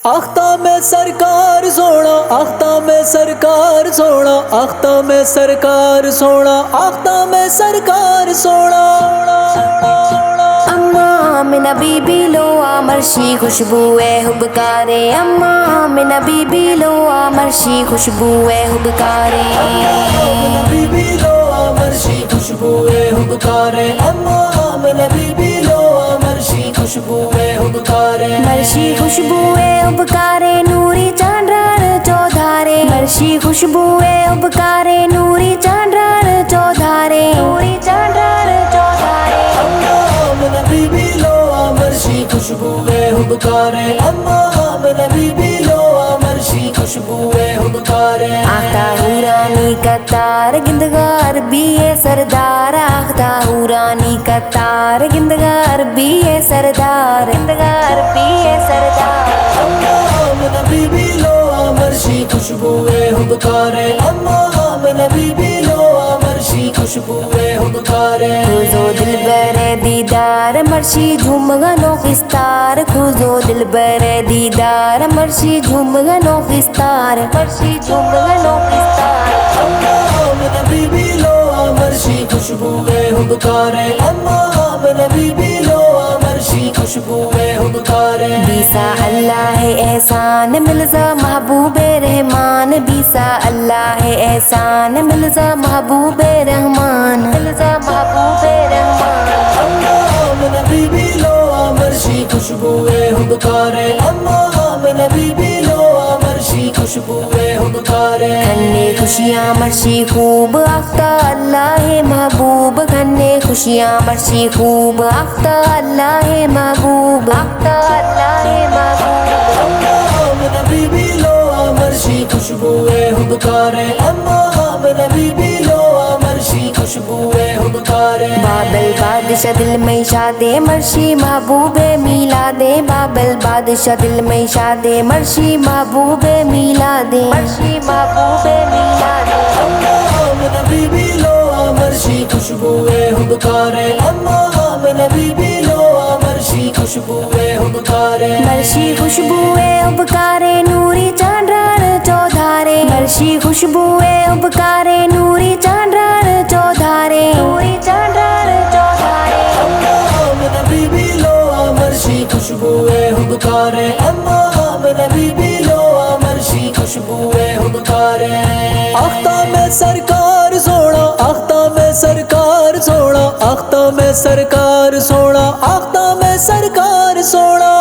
آختہ میں سرکار سونا، آختہ میں سرکار سونا، آختہ میں سرکار سونا، آختہ میں سرکار سونا۔ اماں آمنہ بی بی لو مرشی خوشبو حبکارے، اماں آمنہ بی بی لو مرشی خوشبو حبکارے، بی بی لو مرشی خوشبو حبکارے، اماں آمنہ بی بی لو مرشی خوشبو حبکارے، مرشی خوشبو حبکارے نوری چاندران چودھارے، مرشی خوشبو حبکارے نوری چاندران چودھارے، نوری چاندران چودھارے، آمنہ بی بی لو مرشی خوشبو حبکارے، اماں آمنہ بی بی لو مرشی خوشبو حبکارے۔ آختہ حورانی قطار گندگار بھی سردار، آختہ حورانی قطار گندگار بھی سردار، گندگار بھی سردار، آمنہ بی بی لو مرشی خوشبو حبکارے، اماں آمنہ بی بی لو مرشی خوشبو حبکارے۔ خوزو دل بر دیدار مرشی جھوم گنو خستار، خوزو دل بر دیدار مرشی جھوم گنو خستار، مرشی جھوم گنو خستار، آمنہ بی بی لو مرشی خوشبو حبکارے، اماں آمنہ بی بی لو مرشی خوشبو حبکارے۔ بیسا اللہ احسان ملزا محبوب رحمان، بیسا اللہ احسان ملزا محبوب رحمان، ملزا محبوب رحمان، آمنہ بی بی لو مرشی خوشبو حبکارے، اماں آمنہ بی بی لو مرشی خوشبو حبکارے۔ کھنے خوشیاں مرشی خوب آختہ اللہ محبوب، کھنے خوشیاں مرشی خوب آختہ اللہ محبوب، آختہ اللہ محبوب، آمنہ بی بی لو مرشی خوشبو حبکارے، اماں آمنہ بی بی لو مرشی خوشبو حبکارے۔ بابل بادشاہ دل میں شاد مرشی محبوب میلاد، بابل بادشاہ دل میں شاد مرشی محبوب میلاد، مرشی محبوب میلاد، آمنہ بی بی لو مرشی خوشبو حبکارے، اماں آمنہ بی بی لو مرشی خوشبو حبکارے۔ مرشی خوشبو حبکارے نوری چاندران چودھارے، مرشی خوشبو حبکارے نوری چاندران چودھارے، نوری چاندران چودھارے، آمنہ بی بی لو مرشی خوشبو حبکارے، اماں آمنہ بی بی لو مرشی خوشبو حبکارے۔ آختہ میں سرکار سونا، آختہ میں سرکار سونا، آختہ میں سرکار سونا، آختہ میں سرکار سونا۔